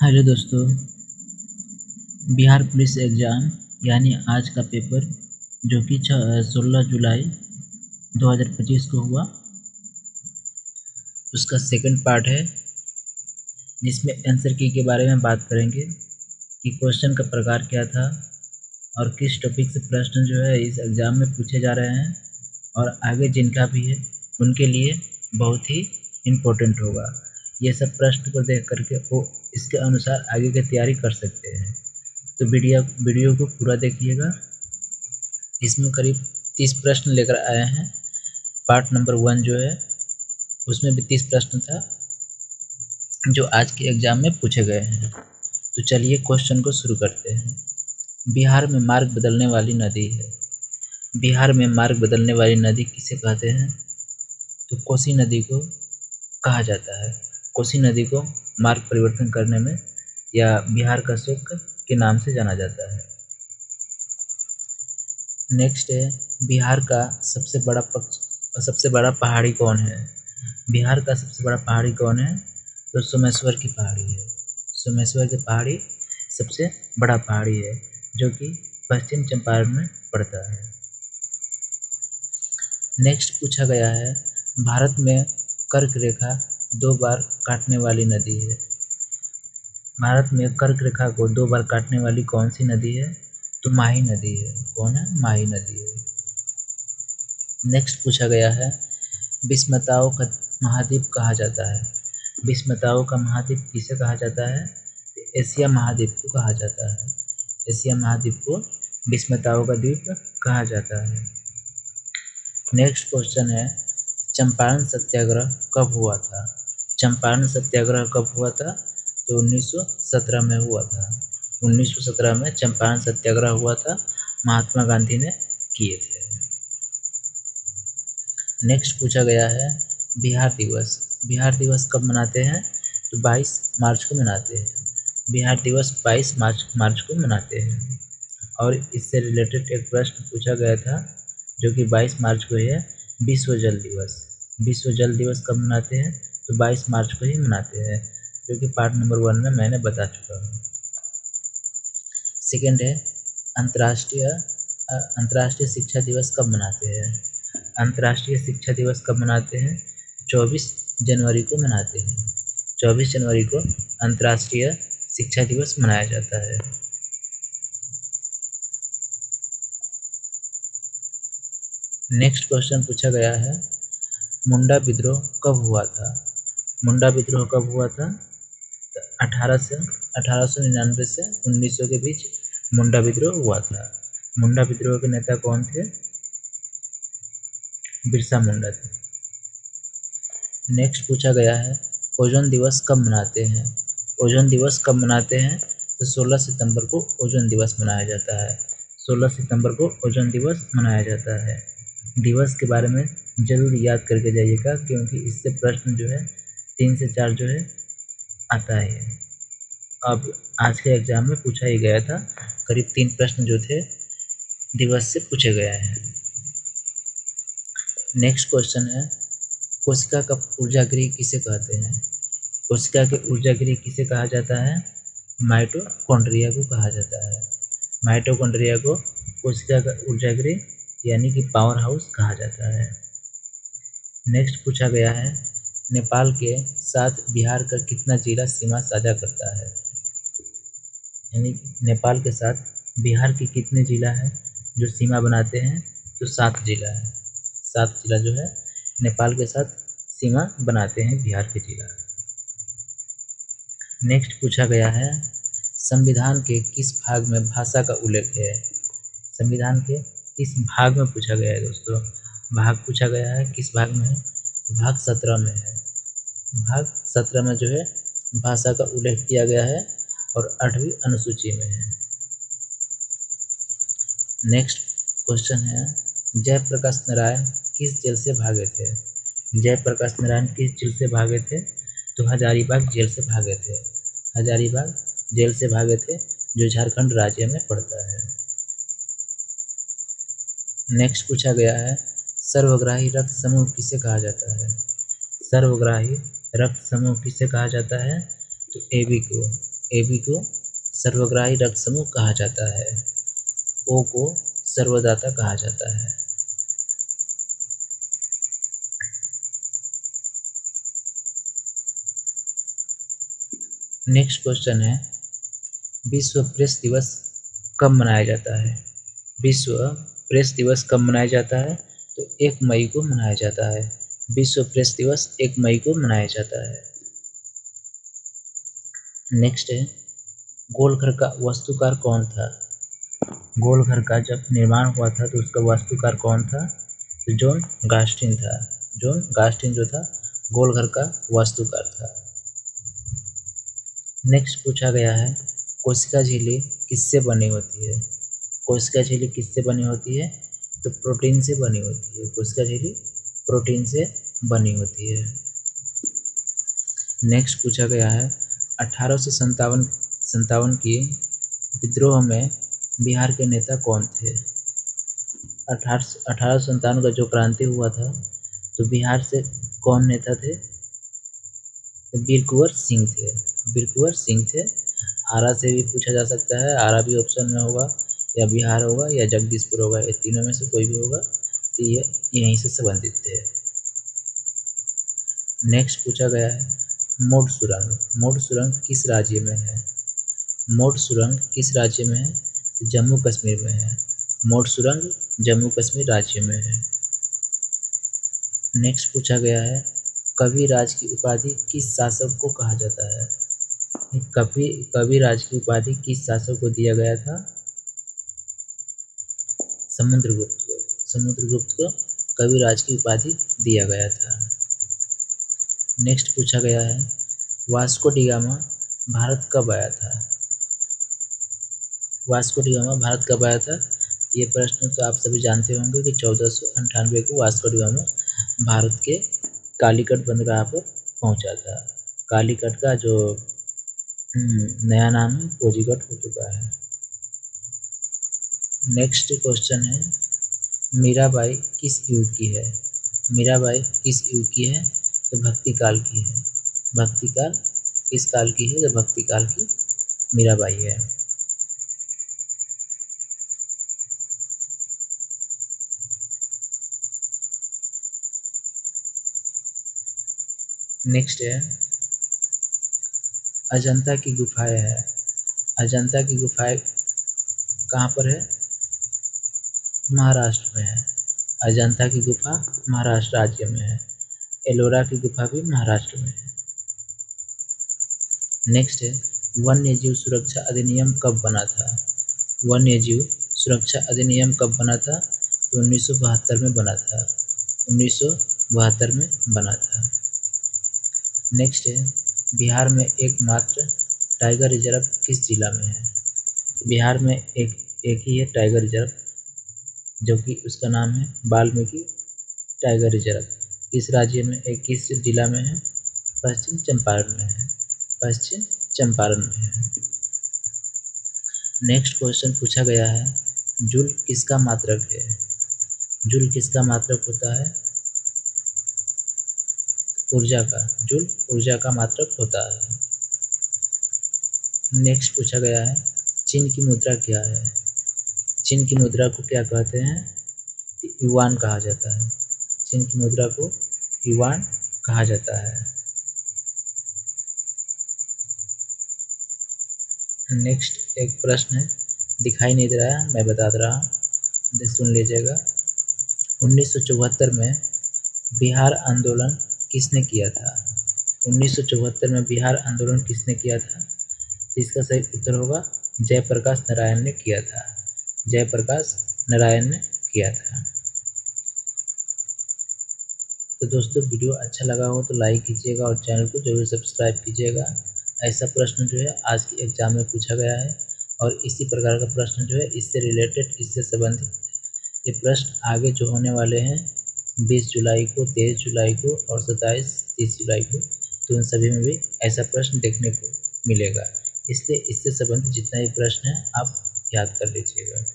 Hello दोस्तों। Bihar police exam यानी आज का पेपर जो कि 16 जुलाई 2025 को हुआ, उसका सेकंड पार्ट है जिसमें आंसर की के बारे में बात करेंगे कि क्वेश्चन का प्रकार क्या था और किस टॉपिक से प्रश्न जो है इस एग्ज़ाम में पूछे जा रहे हैं और आगे जिनका भी है उनके लिए बहुत ही इम्पोर्टेंट होगा। ये सब प्रश्न को देख करके वो इसके अनुसार आगे की तैयारी कर सकते हैं। तो वीडियो को पूरा देखिएगा। इसमें करीब 30 प्रश्न लेकर आए हैं। पार्ट नंबर 1 जो है उसमें भी 30 प्रश्न था जो आज के एग्ज़ाम में पूछे गए हैं। तो चलिए क्वेश्चन को शुरू करते हैं। बिहार में मार्ग बदलने वाली नदी है। बिहार में मार्ग बदलने वाली नदी किसे कहते हैं? तो कोसी नदी को कहा जाता है। कोसी नदी को मार्ग परिवर्तन करने में या बिहार का शुक्र के नाम से जाना जाता है। नेक्स्ट है, बिहार का सबसे बड़ा पहाड़ी कौन है? बिहार का सबसे बड़ा पहाड़ी कौन है? तो सोमेश्वर की पहाड़ी है। सोमेश्वर की पहाड़ी सबसे बड़ा पहाड़ी है जो कि पश्चिम चंपारण में पड़ता है। नेक्स्ट पूछा गया है, भारत में कर्क रेखा 2 बार काटने वाली नदी है। भारत में कर्क रेखा को 2 बार काटने वाली कौन सी नदी है? तो माही नदी है। कौन है? माही नदी है। नेक्स्ट पूछा गया है, विस्मताओं का महाद्वीप कहा जाता है। विस्मताओं का महाद्वीप किसे कहा जाता है? तो एशिया महाद्वीप को कहा जाता है। एशिया महाद्वीप को विस्मताओं का द्वीप कहा जाता है। नेक्स्ट क्वेश्चन है, चंपारण सत्याग्रह कब हुआ था? चंपारण सत्याग्रह कब हुआ था? तो 1917 में हुआ था। 1917 में चंपारण सत्याग्रह हुआ था, महात्मा गांधी ने किए थे। नेक्स्ट पूछा गया है, बिहार दिवस। बिहार दिवस कब मनाते हैं? तो 22 मार्च को मनाते हैं। बिहार दिवस 22 मार्च को मनाते हैं। और इससे रिलेटेड एक प्रश्न पूछा गया था जो कि 22 मार्च को है, विश्व जल दिवस। विश्व जल दिवस कब मनाते हैं? तो 22 मार्च को ही मनाते हैं, जो कि पार्ट नंबर 1 में मैंने बता चुका हूँ। सेकेंड है, अंतर्राष्ट्रीय शिक्षा दिवस कब मनाते हैं? अंतर्राष्ट्रीय शिक्षा दिवस कब मनाते हैं? 24 जनवरी को मनाते हैं। 24 जनवरी को अंतर्राष्ट्रीय शिक्षा दिवस मनाया जाता है। नेक्स्ट क्वेश्चन पूछा गया है, मुंडा विद्रोह कब हुआ था? मुंडा विद्रोह कब हुआ था? तो 1899 से 1900 के बीच मुंडा विद्रोह हुआ था। मुंडा विद्रोह के नेता कौन थे? बिरसा मुंडा थे। नेक्स्ट पूछा गया है, ओजोन दिवस कब मनाते हैं? ओजोन दिवस कब मनाते हैं? तो 16 सितंबर को ओजोन दिवस मनाया जाता है। 16 सितंबर को ओजोन दिवस मनाया जाता है। दिवस के बारे में ज़रूर याद करके जाइएगा क्योंकि इससे प्रश्न जो है 3 से 4 जो है आता है। अब आज के एग्ज़ाम में पूछा ही गया था, करीब 3 प्रश्न जो थे दिवस से पूछे गए हैं। नेक्स्ट क्वेश्चन है, कोशिका का ऊर्जागृह किसे कहते हैं? कोशिका के ऊर्जागृह किसे कहा जाता है? माइटोकॉन्ड्रिया को कहा जाता है। माइटोकॉन्ड्रिया को कोशिका का ऊर्जागृह यानी कि पावर हाउस कहा जाता है। नेक्स्ट पूछा गया है, नेपाल के साथ बिहार का कितना जिला सीमा साझा करता है? यानी नेपाल के साथ बिहार के कितने जिला है जो सीमा बनाते हैं? तो 7 जिला है। 7 जिला जो है नेपाल के साथ सीमा बनाते हैं बिहार के जिला। नेक्स्ट पूछा गया है, संविधान के किस भाग में भाषा का उल्लेख है? संविधान के किस भाग में पूछा गया है दोस्तों? भाग पूछा गया है, किस भाग में है? भाग 17 में है। भाग 17 में जो है भाषा का उल्लेख किया गया है और 8वीं अनुसूची में है। नेक्स्ट क्वेश्चन है, जयप्रकाश नारायण किस जेल से भागे थे? जयप्रकाश नारायण किस जेल से भागे थे? तो हजारीबाग जेल से भागे थे। हजारीबाग जेल से भागे थे जो झारखंड राज्य में पड़ता है। नेक्स्ट पूछा गया है, सर्वग्राही रक्त समूह किसे कहा जाता है? सर्वग्राही रक्त समूह किसे कहा जाता है? तो AB को। AB को सर्वग्राही रक्त समूह कहा जाता है। O को सर्वदाता कहा जाता है। नेक्स्ट क्वेश्चन है, विश्व प्रेस दिवस कब मनाया जाता है? विश्व प्रेस दिवस कब मनाया जाता है? तो 1 मई को मनाया जाता है। विश्व प्रेस दिवस 1 मई को मनाया जाता है। नेक्स्ट है, गोलघर का वास्तुकार कौन था? गोलघर का जब निर्माण हुआ था तो उसका वास्तुकार कौन था? तो जॉन गास्टिन था। जॉन गास्टिन जो था गोलघर का वास्तुकार था। नेक्स्ट पूछा गया है, कोशिका झिल्ली किससे बनी होती है? कोशिका झिल्ली किससे बनी होती है? तो प्रोटीन से बनी होती है। कोशिका झिल्ली प्रोटीन से बनी होती है। नेक्स्ट पूछा गया है, 1857 की विद्रोह में बिहार के नेता कौन थे? 1857 का जो क्रांति हुआ था तो बिहार से कौन नेता थे? तो वीर कुंवर सिंह थे। वीर कुंवर सिंह थे। आरा से भी पूछा जा सकता है, आरा भी ऑप्शन में होगा, या बिहार होगा या जगदीशपुर होगा, ये तीनों में से कोई भी होगा, तो ये यहीं से संबंधित थे। नेक्स्ट पूछा गया है, मोड सुरंग। मोड सुरंग किस राज्य में है? मोड सुरंग किस राज्य में है? जम्मू कश्मीर में है। मोड सुरंग जम्मू कश्मीर राज्य में है। नेक्स्ट पूछा गया है, कविराज की उपाधि किस शासक को कहा जाता है? कविराज की उपाधि किस शासक को दिया गया था? समुद्रगुप्त को। समुद्रगुप्त को कविराज की उपाधि दिया गया था। नेक्स्ट पूछा गया है, वास्को डी गामा भारत कब आया था? वास्को डी गामा भारत कब आया था? ये प्रश्न तो आप सभी जानते होंगे कि 1498 को वास्को डी गामा भारत के कालीकट बंदरगाह पर पहुंचा था। कालीकट का जो नया नाम है कोजीगढ़ हो चुका है। नेक्स्ट क्वेश्चन है, मीराबाई किस युग की है? मीराबाई किस युग की है? तो भक्ति काल की है। भक्ति काल किस काल की है? तो भक्ति काल की मीराबाई है। नेक्स्ट है, अजंता की गुफाएं है। अजंता की गुफाएं कहाँ पर है? महाराष्ट्र में है। अजंता की गुफा महाराष्ट्र राज्य में है। एलोरा की गुफा भी महाराष्ट्र में है। नेक्स्ट है, वन्य जीव सुरक्षा अधिनियम कब बना था? वन्य जीव सुरक्षा अधिनियम कब बना था? तो 1972 में बना था। 1972 में बना था। नेक्स्ट है, बिहार में एकमात्र टाइगर रिजर्व किस जिला में है? बिहार में एक ही है टाइगर रिजर्व, जो कि उसका नाम है वाल्मीकि टाइगर रिजर्व। किस राज्य में, किस जिला में है? पश्चिम चंपारण में है। पश्चिम चंपारण में है। नेक्स्ट क्वेश्चन पूछा गया है, जूल किसका मात्रक है? जूल किसका मात्रक होता है? ऊर्जा का। जूल ऊर्जा का मात्रक होता है। नेक्स्ट पूछा गया है, चीन की मुद्रा क्या है? चीन की मुद्रा को क्या कहते हैं? युआन कहा जाता है। चीन की मुद्रा को युआन कहा जाता है। नेक्स्ट एक प्रश्न है, दिखाई नहीं दे रहा है, मैं बता दे रहा हूँ, सुन लीजिएगा। 1974 में बिहार आंदोलन किसने किया था? 1974 में बिहार आंदोलन किसने किया था? इसका सही उत्तर होगा जयप्रकाश नारायण ने किया था। जयप्रकाश नारायण ने किया था। तो दोस्तों, वीडियो अच्छा लगा हो तो लाइक कीजिएगा और चैनल को जरूर सब्सक्राइब कीजिएगा। ऐसा प्रश्न जो है आज की एग्जाम में पूछा गया है और इसी प्रकार का प्रश्न जो है इससे रिलेटेड, इससे संबंधित ये प्रश्न आगे जो होने वाले हैं 20 जुलाई को, 23 जुलाई को और 27-30 जुलाई को, तो उन सभी में भी ऐसा प्रश्न देखने को मिलेगा। इसलिए इससे संबंधित जितना भी प्रश्न है आप याद कर लीजिएगा।